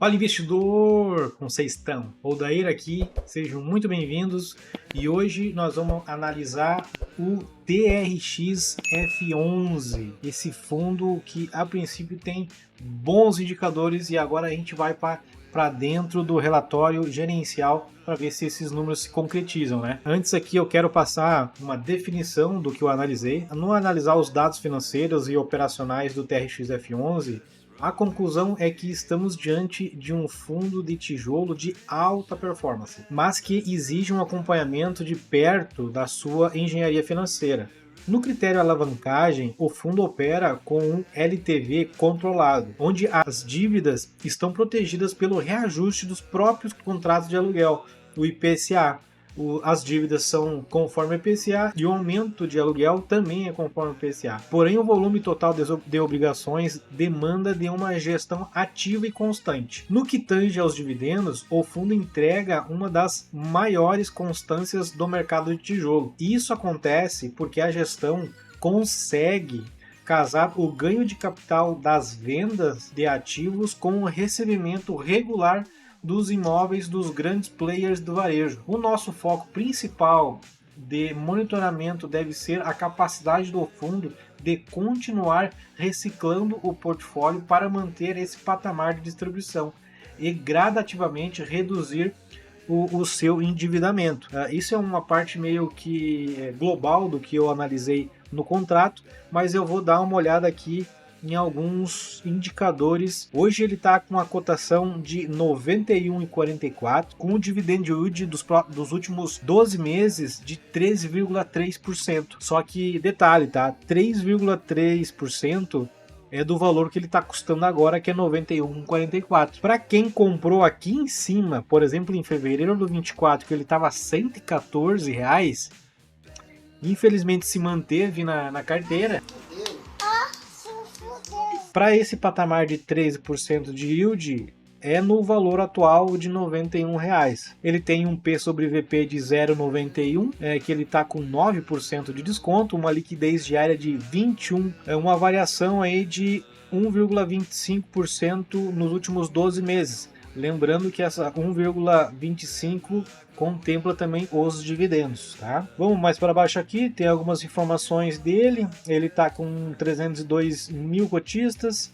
Fala investidor, como vocês estão? Odair aqui, sejam muito bem-vindos e hoje nós vamos analisar o TRX F11, esse fundo que a princípio tem bons indicadores e agora a gente vai para dentro do relatório gerencial para ver se esses números se concretizam, né? Antes aqui eu quero passar uma definição do que eu analisei. No analisar os dados financeiros e operacionais do TRX F11, a conclusão é que estamos diante de um fundo de tijolo de alta performance, mas que exige um acompanhamento de perto da sua engenharia financeira. No critério alavancagem, o fundo opera com um LTV controlado, onde as dívidas estão protegidas pelo reajuste dos próprios contratos de aluguel, o IPCA. As dívidas são conforme o IPCA e o aumento de aluguel também é conforme o IPCA. Porém, o volume total de obrigações demanda de uma gestão ativa e constante. No que tange aos dividendos, o fundo entrega uma das maiores constâncias do mercado de tijolo. Isso acontece porque a gestão consegue casar o ganho de capital das vendas de ativos com o recebimento regular dos imóveis dos grandes players do varejo. O nosso foco principal de monitoramento deve ser a capacidade do fundo de continuar reciclando o portfólio para manter esse patamar de distribuição e gradativamente reduzir o seu endividamento. Isso é uma parte meio que global do que eu analisei no contrato, mas eu vou dar uma olhada aqui em alguns indicadores. Hoje ele está com uma cotação de 91,44, com o dividend yield dos últimos 12 meses de 13,3%. Só que, detalhe, tá? 3,3% é do valor que ele está custando agora, que é 91,44. Para quem comprou aqui em cima, por exemplo, em fevereiro do 24, que ele estava a R$114, infelizmente se manteve na carteira. Para esse patamar de 13% de yield, é no valor atual de R$91. Ele tem um P sobre VP de 0,91, que ele está com 9% de desconto, uma liquidez diária de 21, uma variação aí de 1,25% nos últimos 12 meses. Lembrando que essa 1,25 contempla também os dividendos, tá? Vamos mais para baixo aqui, tem algumas informações dele. Ele está com 302 mil cotistas,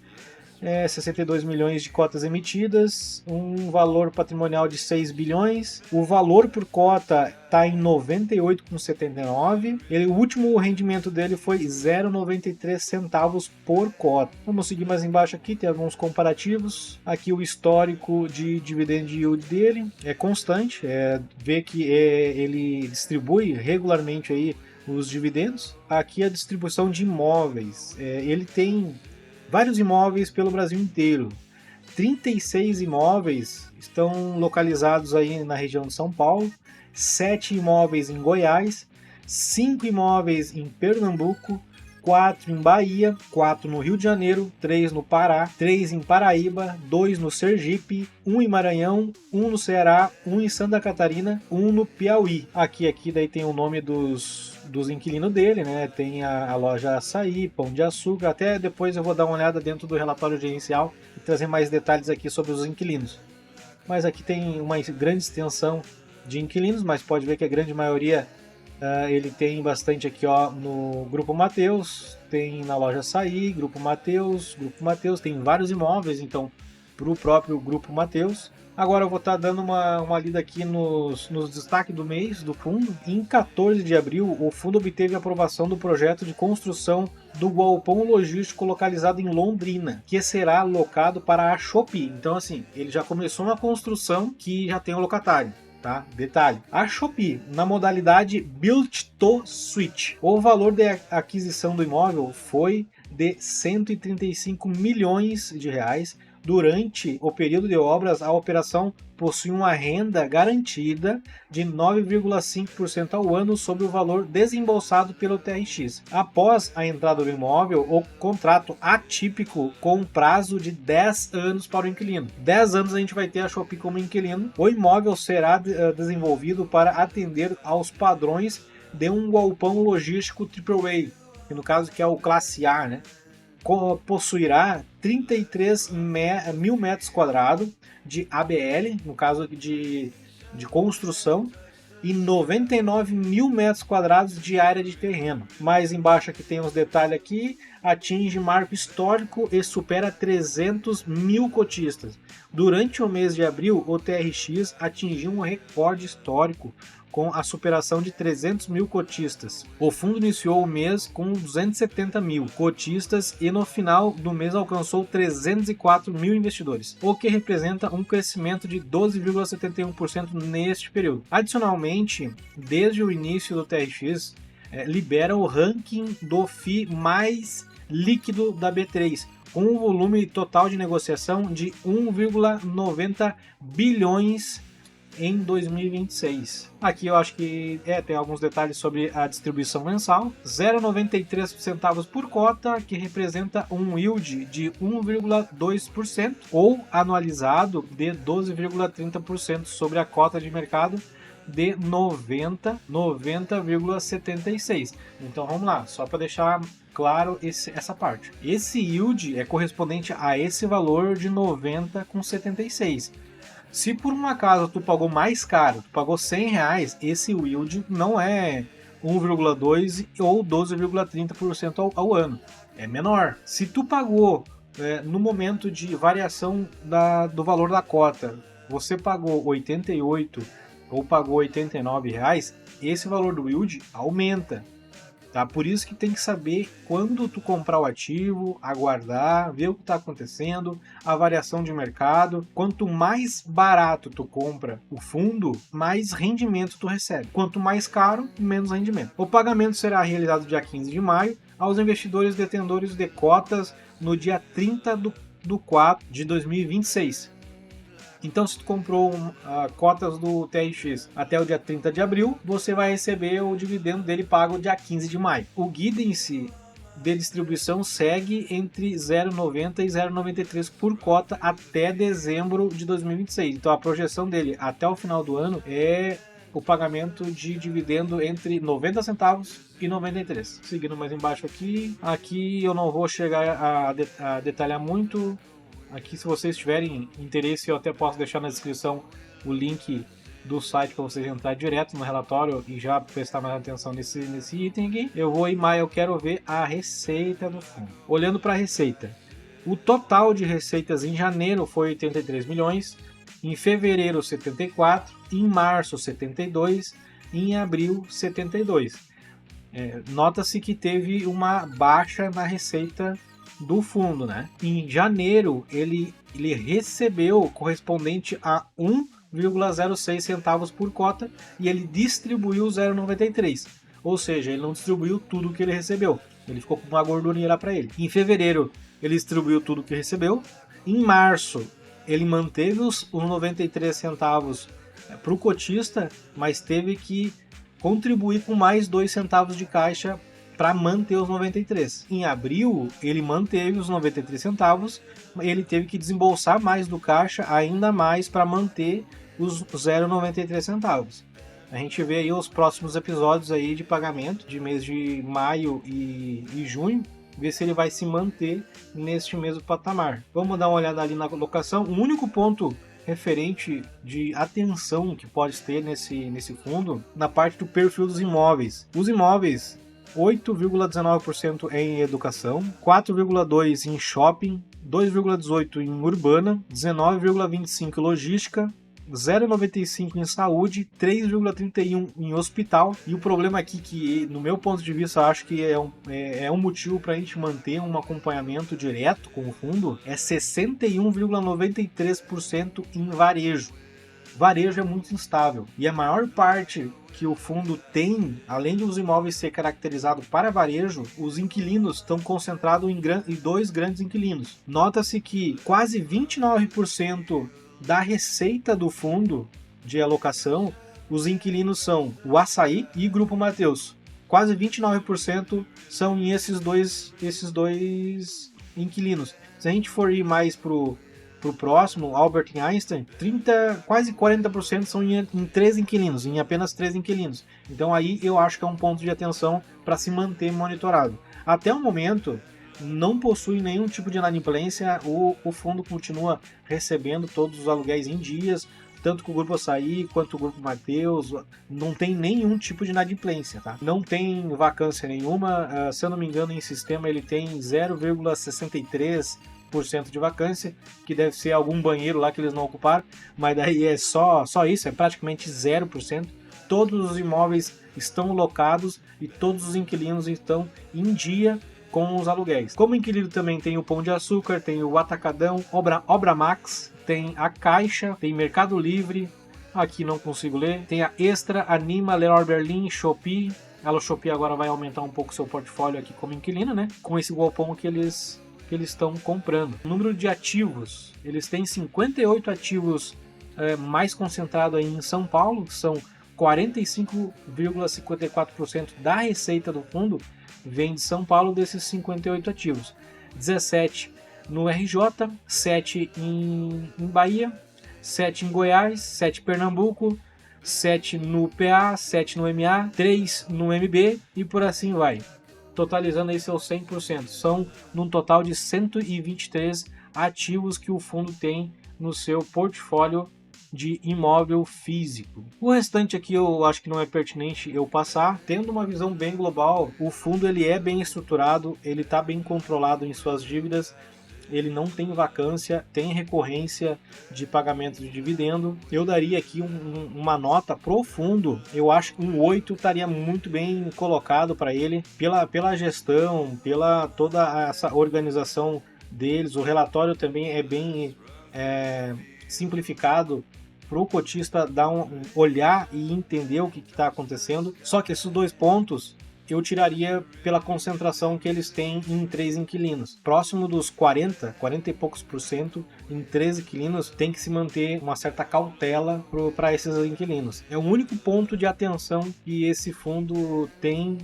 62 milhões de cotas emitidas, um valor patrimonial de 6 bilhões. O valor por cota está em 98,79. O último rendimento dele foi 0,93 centavos por cota. Vamos seguir mais embaixo aqui, tem alguns comparativos. Aqui o histórico de dividend yield dele é constante, vê que ele distribui regularmente aí os dividendos. Aqui a distribuição de imóveis, ele tem vários imóveis pelo Brasil inteiro. 36 imóveis estão localizados aí na região de São Paulo, 7 imóveis em Goiás, 5 imóveis em Pernambuco, 4 em Bahia, 4 no Rio de Janeiro, 3 no Pará, 3 em Paraíba, 2 no Sergipe, 1 em Maranhão, 1 no Ceará, 1 em Santa Catarina, 1 no Piauí. Aqui daí tem o nome dos inquilinos dele, né? Tem a loja Açaí, Pão de Açúcar. Até depois eu vou dar uma olhada dentro do relatório gerencial e trazer mais detalhes aqui sobre os inquilinos. Mas aqui tem uma grande extensão de inquilinos, mas pode ver que a grande maioria ele tem bastante aqui, ó, no Grupo Mateus, tem na loja Açaí, Grupo Mateus, tem vários imóveis, então, para o próprio Grupo Mateus. Agora eu vou estar dando uma lida aqui nos destaques do mês do fundo. Em 14 de abril, o fundo obteve a aprovação do projeto de construção do galpão logístico localizado em Londrina, que será alocado para a Shopee. Então, assim, ele já começou uma construção que já tem o locatário. Tá? Detalhe, a Shopee na modalidade Build to Suit. O valor de aquisição do imóvel foi de 135 milhões de reais. Durante o período de obras, a operação possui uma renda garantida de 9,5% ao ano sobre o valor desembolsado pelo TRX. Após a entrada do imóvel, o contrato atípico com prazo de 10 anos para o inquilino. 10 anos a gente vai ter a Shopee como inquilino. O imóvel será desenvolvido para atender aos padrões de um galpão logístico AAA, que no caso que é o classe A, né? possuirá 33 mil metros quadrados de ABL, no caso de construção, e 99 mil metros quadrados de área de terreno. Mais embaixo aqui tem os detalhes aqui, atinge marco histórico e supera 300 mil cotistas. Durante o mês de abril, o TRX atingiu um recorde histórico com a superação de 300 mil cotistas. O fundo iniciou o mês com 270 mil cotistas e no final do mês alcançou 304 mil investidores, o que representa um crescimento de 12,71% neste período. Adicionalmente, desde o início do TRX, libera o ranking do FII mais líquido da B3, com um volume total de negociação de 1,90 bilhões em 2026. Aqui eu acho que tem alguns detalhes sobre a distribuição mensal. 0,93 centavos por cota, que representa um yield de 1,2% ou anualizado de 12,30% sobre a cota de mercado de 90,76. Então vamos lá, só para deixar claro essa parte. Esse yield é correspondente a esse valor de 90,76. Se por um acaso tu pagou mais caro, tu pagou R$100, esse yield não é 1,2% ou 12,30% ao ano. É menor. Se tu pagou no momento de variação do valor da cota, você pagou 88 ou pagou R$89, esse valor do yield aumenta. Tá? Por isso que tem que saber quando tu comprar o ativo, aguardar, ver o que está acontecendo, a variação de mercado. Quanto mais barato tu compra o fundo, mais rendimento tu recebe. Quanto mais caro, menos rendimento. O pagamento será realizado dia 15 de maio aos investidores detentores de cotas no dia 30 de 4 de 2026. Então, se tu comprou cotas do TRX até o dia 30 de abril, você vai receber o dividendo dele pago dia 15 de maio. O guidance de distribuição segue entre 0,90 e 0,93 por cota até dezembro de 2026. Então, a projeção dele até o final do ano é o pagamento de dividendo entre 90 centavos e 93. Seguindo mais embaixo aqui eu não vou chegar a detalhar muito. Aqui, se vocês tiverem interesse, eu até posso deixar na descrição o link do site para vocês entrarem direto no relatório e já prestar mais atenção nesse item aqui. Eu vou em maio, eu quero ver a receita do fundo. Olhando para a receita, o total de receitas em janeiro foi 83 milhões, em fevereiro 74, em março 72, em abril 72. Nota-se que teve uma baixa na receita do fundo, né? Em janeiro ele recebeu correspondente a 1,06 centavos por cota e ele distribuiu 0,93. Ou seja, ele não distribuiu tudo que ele recebeu. Ele ficou com uma gordurinha lá para ele. Em fevereiro ele distribuiu tudo que recebeu. Em março ele manteve os 93 centavos para o cotista, mas teve que contribuir com mais 2 centavos de caixa para manter os 93. Em abril, ele manteve os 93 centavos, ele teve que desembolsar mais do caixa, ainda mais para manter os 0,93 centavos. A gente vê aí os próximos episódios aí de pagamento, de mês de maio e junho, ver se ele vai se manter neste mesmo patamar. Vamos dar uma olhada ali na alocação. O único ponto referente de atenção que pode ter nesse fundo, na parte do perfil dos imóveis. Os imóveis, 8,19% em educação, 4,2% em shopping, 2,18% em urbana, 19,25% em logística, 0,95% em saúde, 3,31% em hospital. E o problema aqui que, no meu ponto de vista, eu acho que é um motivo para a gente manter um acompanhamento direto com o fundo, é 61,93% em varejo. Varejo é muito instável e a maior parte que o fundo tem, além de os imóveis ser caracterizados para varejo, os inquilinos estão concentrados em 2 grandes inquilinos. Nota-se que quase 29% da receita do fundo de alocação, os inquilinos são o Açaí e Grupo Mateus. Quase 29% são em esses dois inquilinos. Se a gente for ir mais pro próximo, Albert Einstein, quase 40% são em 3 inquilinos, em apenas 3 inquilinos. Então aí eu acho que é um ponto de atenção para se manter monitorado. Até o momento, não possui nenhum tipo de inadimplência, o fundo continua recebendo todos os aluguéis em dias, tanto com o Grupo Açaí quanto o Grupo Mateus, não tem nenhum tipo de inadimplência, tá? Não tem vacância nenhuma, se eu não me engano em sistema ele tem 0,63% de vacância, que deve ser algum banheiro lá que eles não ocuparam, mas daí é só isso, é praticamente 0%. Todos os imóveis estão locados e todos os inquilinos estão em dia com os aluguéis. Como inquilino também tem o Pão de Açúcar, tem o Atacadão, Obra Max, tem a Caixa, tem Mercado Livre, aqui não consigo ler, tem a Extra, Anima, Leroy Merlin, Shopee. A Shopee agora vai aumentar um pouco seu portfólio aqui como inquilino, né? Com esse galpão que eles estão comprando. O número de ativos, eles têm 58 ativos mais concentrado aí em São Paulo, que são 45,54% da receita do fundo vem de São Paulo desses 58 ativos. 17 no RJ, 7 em Bahia, 7 em Goiás, 7 em Pernambuco, 7 no PA, 7 no MA, 3 no MB e por assim vai. Totalizando aí seus 100%. São num total de 123 ativos que o fundo tem no seu portfólio de imóvel físico. O restante aqui eu acho que não é pertinente eu passar. Tendo uma visão bem global, o fundo ele é bem estruturado, ele está bem controlado em suas dívidas, ele não tem vacância, tem recorrência de pagamento de dividendo. Eu daria aqui uma nota pro fundo, eu acho que um 8 estaria muito bem colocado para ele, pela gestão, pela toda essa organização deles. O relatório também é bem simplificado para o cotista dar olhar e entender o que está acontecendo. Só que esses 2 pontos eu tiraria pela concentração que eles têm em 3 inquilinos. Próximo dos 40 e poucos % em 3 inquilinos, tem que se manter uma certa cautela para esses inquilinos. É o único ponto de atenção que esse fundo tem,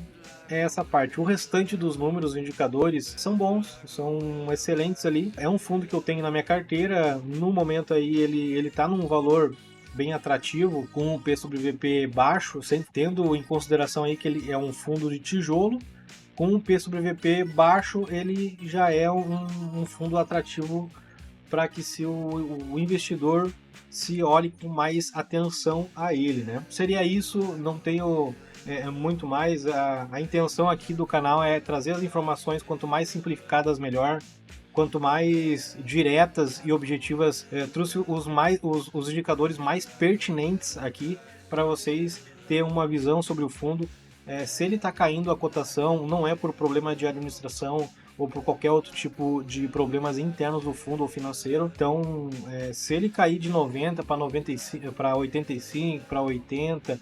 é essa parte. O restante dos números, indicadores, são bons, são excelentes ali. É um fundo que eu tenho na minha carteira. No momento aí ele está num valor bem atrativo, com o P sobre VP baixo, sempre tendo em consideração aí que ele é um fundo de tijolo. Com o P sobre VP baixo, ele já é um fundo atrativo para que o investidor se olhe com mais atenção a ele, né? Seria isso, não tenho muito mais. A intenção aqui do canal é trazer as informações quanto mais simplificadas melhor, quanto mais diretas e objetivas. Trouxe os indicadores mais pertinentes aqui para vocês terem uma visão sobre o fundo. Se ele está caindo a cotação, não é por problema de administração ou por qualquer outro tipo de problemas internos do fundo ou financeiro. Então, se ele cair de 90 para 95, para 85, para 80,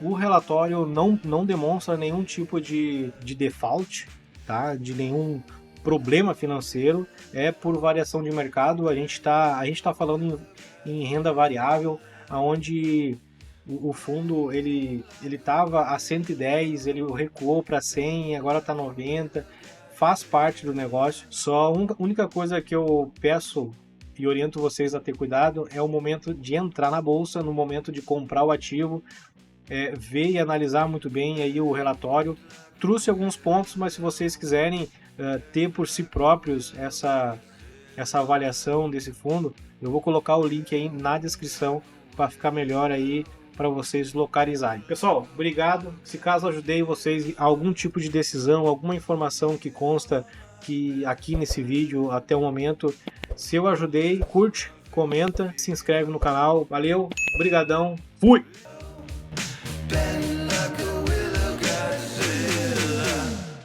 o relatório não demonstra nenhum tipo de default, tá? De nenhum problema financeiro, é por variação de mercado. A gente tá falando em renda variável, onde o fundo ele estava a 110, ele recuou para 100, agora está 90, faz parte do negócio. Só a única coisa que eu peço e oriento vocês a ter cuidado é o momento de entrar na bolsa, no momento de comprar o ativo, ver e analisar muito bem aí o relatório. Trouxe alguns pontos, mas se vocês quiserem ter por si próprios essa avaliação desse fundo, eu vou colocar o link aí na descrição para ficar melhor aí para vocês localizarem. Pessoal, obrigado. Se caso ajudei vocês a algum tipo de decisão, alguma informação que consta que aqui nesse vídeo até o momento, se eu ajudei, curte, comenta, se inscreve no canal. Valeu, brigadão, fui!